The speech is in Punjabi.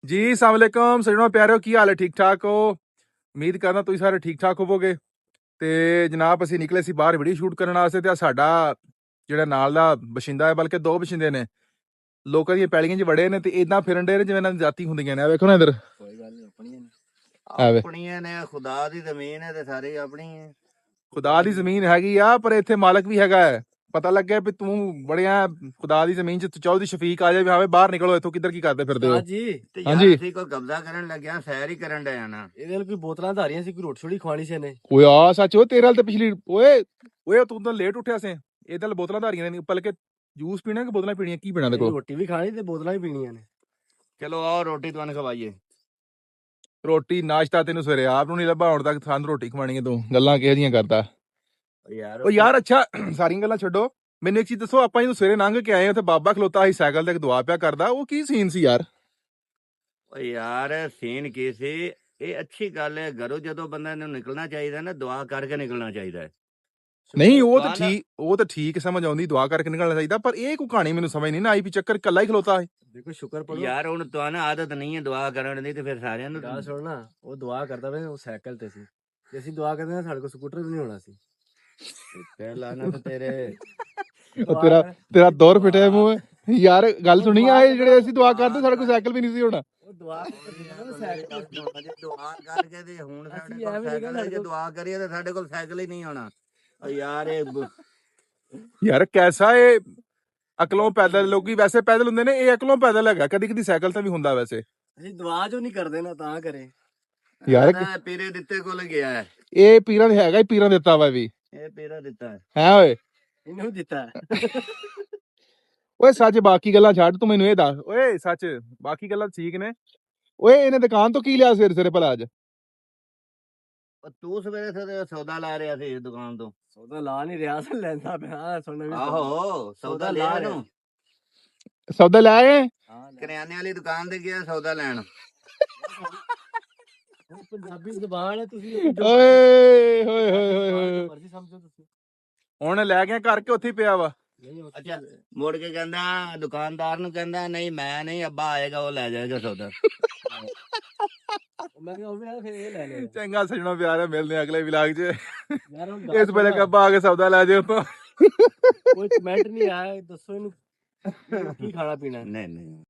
ਜੀ अस्सलाम वालेकुम सजनों प्यारो की हाल है ठीक ठाक हो ਉਮੀਦ ਕਰਦਾ ਤੁਸੀਂ ਸਾਰੇ ਠੀਕ ਠਾਕ ਹੋਵੋਗੇ ਤੇ ਜਨਾਬ ਅਸੀਂ ਨਿਕਲੇ ਸੀ ਬਾਹਰ ਵੀਡੀਓ ਸ਼ੂਟ ਕਰਨ ਵਾਸਤੇ ਤੇ ਸਾਡਾ ਜਿਹੜਾ ਨਾਲ ਦਾ ਬਸ਼ਿੰਦਾ ਹੈ ਬਲਕਿ ਦੋ ਬਸ਼ਿੰਦੇ ਨੇ ਲੋਕਾਂ ਦੀਆਂ ਪੈਲੀਆਂ 'ਚ ਵੜੇ ਨੇ ਤੇ ਇਦਾਂ ਫਿਰਨ ਦੇ ਨੇ ਜਿਵੇਂ ਇਹਨਾਂ ਦੀ ਜਾਤੀ ਹੁੰਦੀਆਂ ਨੇ ਆ ਵੇਖੋ ਨਾ ਇਧਰ ਕੋਈ ਗੱਲ ਨਹੀਂ ਆਪਣੀਆਂ ਆਵੇ ਆਪਣੀਆਂ ਨੇ ਖੁਦਾ ਦੀ ਜ਼ਮੀਨ ਹੈ ਤੇ ਸਾਰੀ ਆਪਣੀ ਹੈ ਖੁਦਾ ਦੀ ਜ਼ਮੀਨ ਹੈਗੀ ਆ ਪਰ ਇੱਥੇ ਮਾਲਕ ਵੀ ਹੈਗਾ ਹੈ ਪਤਾ ਲੱਗਿਆ ਵੀ ਤੂੰ ਬੜਿਆ ਖੁਦਾ ਦੀ ਜ਼ਮੀਨ 'ਚ ਚੌਧਰੀ ਸ਼ਫੀਕ ਆ ਜਾਏ ਵੀ ਆਵੇ ਬਾਹਰ ਨਿਕਲੋ ਇੱਥੋਂ ਕਿੱਧਰ ਕੀ ਕਰਦੇ ਫਿਰਦੇ ਹੋ ਜੀ ਤੇ ਹਾਂਜੀ। ਯਾਰ ਅਸੀਂ ਕੋਈ ਕਬਜ਼ਾ ਕਰਨ ਲੱਗਿਆ ਸੈਰ ਹੀ ਕਰਨ ਡਿਆ ਨਾ ਇਹਦੇ ਨਾਲ ਕੋਈ ਬੋਤਲਾਂ ਧਾਰੀਆਂ ਸੀ ਕੋਈ ਰੋਟੀ ਛੋੜੀ ਖਵਾਣੀ ਸੀ ਇਹਨੇ ਓਏ ਆ ਸੱਚ ਓ ਤੇਰੇ ਨਾਲ ਤੇ ਪਿਛਲੀ ਓਏ ਤੂੰ ਤਾਂ ਲੇਟ ਉੱਠਿਆ ਸੀ ਇਹਦੇ ਨਾਲ ਬੋਤਲਾਂ ਧਾਰੀਆਂ ਨੇ ਬਲਕਿ ਜੂਸ ਪੀਣਾ ਕਿ ਬੋਤਲਾਂ ਪੀਣੀਆਂ ਕੀ ਪੀਣਾ ਦੇਖੋ ਰੋਟੀ ਵੀ ਖਾਣੀ ਤੇ ਬੋਤਲਾਂ ਵੀ ਪੀਣੀਆਂ ਨੇ ਚਲੋ ਆਓ ਰੋਟੀ ਤੁਹਾਨੂੰ ਖਵਾਈਏ ਰੋਟੀ ਨਾਸ਼ਤਾ ਤੈਨੂੰ ਸਵੇਰੇ ਆਪ ਨੂੰ ਨਹੀਂ ਲੱਭਾ ਹੁਣ ਤੱਕ ਸਾਨੂੰ ਰੋਟੀ ਖਵਾਣੀ ਹੈ ਤੂੰ ਗੱਲਾਂ ਕਿਹੋ ਜੀਆਂ ਕਰਦਾ ਯਾਰ ਓ ਯਾਰ ਅੱਛਾ ਸਾਰੀਆਂ ਗੱਲਾਂ ਛੱਡੋ ਮੈਨੂੰ ਇੱਕ ਚੀਜ਼ ਦੱਸੋ ਆਪਾਂ ਜਦੋਂ ਸਵੇਰੇ ਲੰਘ ਕੇ ਆਏ ਉੱਥੇ ਬਾਬਾ ਖਲੋਤਾ ਸੀ ਸਾਈਕਲ ਤੇ ਇੱਕ ਦੁਆ ਪਿਆ ਕਰਦਾ ਉਹ ਕੀ ਸੀਨ ਸੀ ਯਾਰ ਓਏ ਯਾਰ ਸੀਨ ਕੀ ਸੀ ਇਹ ਅੱਛੀ ਗੱਲ ਹੈ ਘਰੋਂ ਜਦੋਂ ਬੰਦਾ ਨੂੰ ਨਿਕਲਣਾ ਚਾਹੀਦਾ ਨਾ ਦੁਆ ਕਰਕੇ ਨਿਕਲਣਾ ਚਾਹੀਦਾ ਹੈ ਨਹੀਂ ਉਹ ਤਾਂ ਠੀਕ ਸਮਝ ਆਉਂਦੀ ਦੁਆ ਕਰਕੇ ਨਿਕਲਣਾ ਚਾਹੀਦਾ ਪਰ ਇਹ ਕੋਈ ਕਹਾਣੀ ਮੈਨੂੰ ਸਮਝ ਨਹੀਂ ਨਾ ਆਈ ਵੀ ਚੱਕਰ ਕੱਲਾ ਹੀ ਖਲੋਤਾ ਹੈ ਦੇਖੋ ਸ਼ੁਕਰ ਪੜੋ ਯਾਰ ਹੁਣ ਤੁਹਾਨੂੰ ਆਦਤ ਨਹੀਂ ਹੈ ਦੁਆ ਕਰਨ ਦੀ ਤੇ ਫਿਰ ਸਾਰਿਆਂ ਨੂੰ ਗੱਲ ਸੁਣਨਾ ਉਹ ਦੁਆ ਕਰਦਾ ਵੇ ਉਹ ਸਾਈਕਲ ਤੇ ਸੀ ਤੇ ਅਸੀਂ ਦੁਆ ਕਰਦੇ ਹਾਂ ਸਾਡੇ ਕੋਲ ਸਕੂਟਰ ਵੀ ਨਹੀਂ ਹੋਣਾ ਸੀ ਪਹਿਲਾਂ ਨਾ ਤੇਰੇ ਉਹ ਤੇਰਾ ਦੌਰ ਫਿਟਿਆ ਮੂੰਹ ਯਾਰ ਗੱਲ ਸੁਣੀ ਆ ਇਹ ਜਿਹੜੇ ਅਸੀਂ ਦੁਆ ਕਰਦੇ ਸਾਡੇ ਕੋਲ ਸਾਈਕਲ ਵੀ ਨਹੀਂ ਸੀ ਹੋਣਾ ਉਹ ਦੁਆ ਦੁਆ ਕਰਕੇ ਤੇ ਹੁਣ ਸਾਡੇ ਕੋਲ ਸਾਈਕਲ ਹੈ ਜੇ ਦੁਆ ਕਰੀਏ ਤਾਂ ਸਾਡੇ ਕੋਲ ਸਾਈਕਲ ਹੀ ਨਹੀਂ ਹੋਣਾ ਓ ਯਾਰ ਇਹ ਯਾਰ ਕੈਸਾ ਇਹ ਅਕਲੋਂ ਪੈਦਲ ਲੋਕੀ ਵੈਸੇ ਪੈਦਲ ਹੁੰਦੇ ਨੇ ਇਹ ਅਕਲੋਂ ਪੈਦਲ ਹੈਗਾ ਕਦੀ ਕਦੀ ਸਾਈਕਲ ਤੇ ਵੀ ਹੁੰਦਾ ਵੈਸੇ ਅਸੀਂ ਦੁਆ ਜੋ ਨਹੀਂ ਕਰਦੇ ਨਾ ਤਾਂ ਕਰੇ ਯਾਰ ਪੀਰੇ ਦਿੱਤੇ ਕੋਲ ਗਿਆ ਹੈ ਇਹ ਪੀਰਾਂ ਦੇ ਹੈਗਾ ਹੀ ਪੀਰਾਂ ਦਿੱਤਾ ਵਾ ਵੀ ਇਹ ਪੀਰਾ ਦਿੱਤਾ ਹੈ ਹੈ ਓਏ ਇਹਨੂੰ ਦਿੱਤਾ ਓਏ ਸੱਚ ਬਾਕੀ ਗੱਲਾਂ ਛੱਡ ਤੂੰ ਮੈਨੂੰ ਇਹ ਦੱਸ ਓਏ ਸੱਚ ਬਾਕੀ ਗੱਲਾਂ ਠੀਕ ਨੇ ਓਏ ਇਹਨੇ ਦੁਕਾਨ ਤੋਂ ਕੀ ਲਿਆ ਸਵੇਰੇ ਸਵੇਰੇ ਭਲਾ ਅੱਜ ਤੂੰ ਸਵੇਰੇ ਸਵੇਰੇ ਸੌਦਾ ਲਾ ਰਿਹਾ ਸੀ ਇਸ ਦੁਕਾਨ ਤੋਂ ਸੌਦਾ ਲਾ ਨਹੀਂ ਰਿਹਾ ਸੀ ਲੈਂਦਾ ਪਿਆ ਸੁਣਨ ਵੀ ਆਹੋ ਸੌਦਾ ਲਿਆ ਨੂੰ ਸੌਦਾ ਲੈ ਆਏ ਕਰਿਆਨੇ ਵਾਲੀ ਦੁਕਾਨ ਤੇ ਗਿਆ ਸੌਦਾ ਲੈਣ ਪੰਜਾਬੀ ਜ਼ਬਾਨ ਹੈ ਤੁਸੀਂ ਓਏ ਹੋਏ ਹੋਏ ਹੋਏ ਹੋਏ ਮਰਜ਼ੀ ਸਮਝੋ ਤੁਸੀਂ ਹੁਣ ਲੈ ਗਿਆ ਕਰਕੇ ਉੱਥੇ ਹੀ ਪਿਆ ਵਾ ਨਹੀਂ ਅੱਛਾ ਮੁੜ ਕੇ ਕਹਿੰਦਾ ਦੁਕਾਨਦਾਰ ਨੂੰ ਕਹਿੰਦਾ ਨਹੀਂ ਮੈਂ ਨਹੀਂ ਅੱਬਾ ਆਏਗਾ ਉਹ ਲੈ ਜਾਏਗਾ ਸੌਦਾ ਮੈਂ ਕਿਹਾ ਉਹ ਵੀ ਫਿਰ ਇਹ ਲੈ ਲੈ ਚੰਗਾ ਸਜਣੋ ਪਿਆਰ ਮਿਲਦੇ ਅਗਲੇ ਵਲੌਗ 'ਚ ਯਾਰ ਹੁਣ ਇਸ ਵੇਲੇ ਕੱਬਾ ਆ ਕੇ ਸੌਦਾ ਲੈ ਜਾਓ ਤੋਂ ਕੋਈ ਕਮੈਂਟ ਨਹੀਂ ਆਇਆ ਦੱਸੋ ਇਹਨੂੰ ਕੀ ਖਾਣਾ ਪੀਣਾ ਨਹੀਂ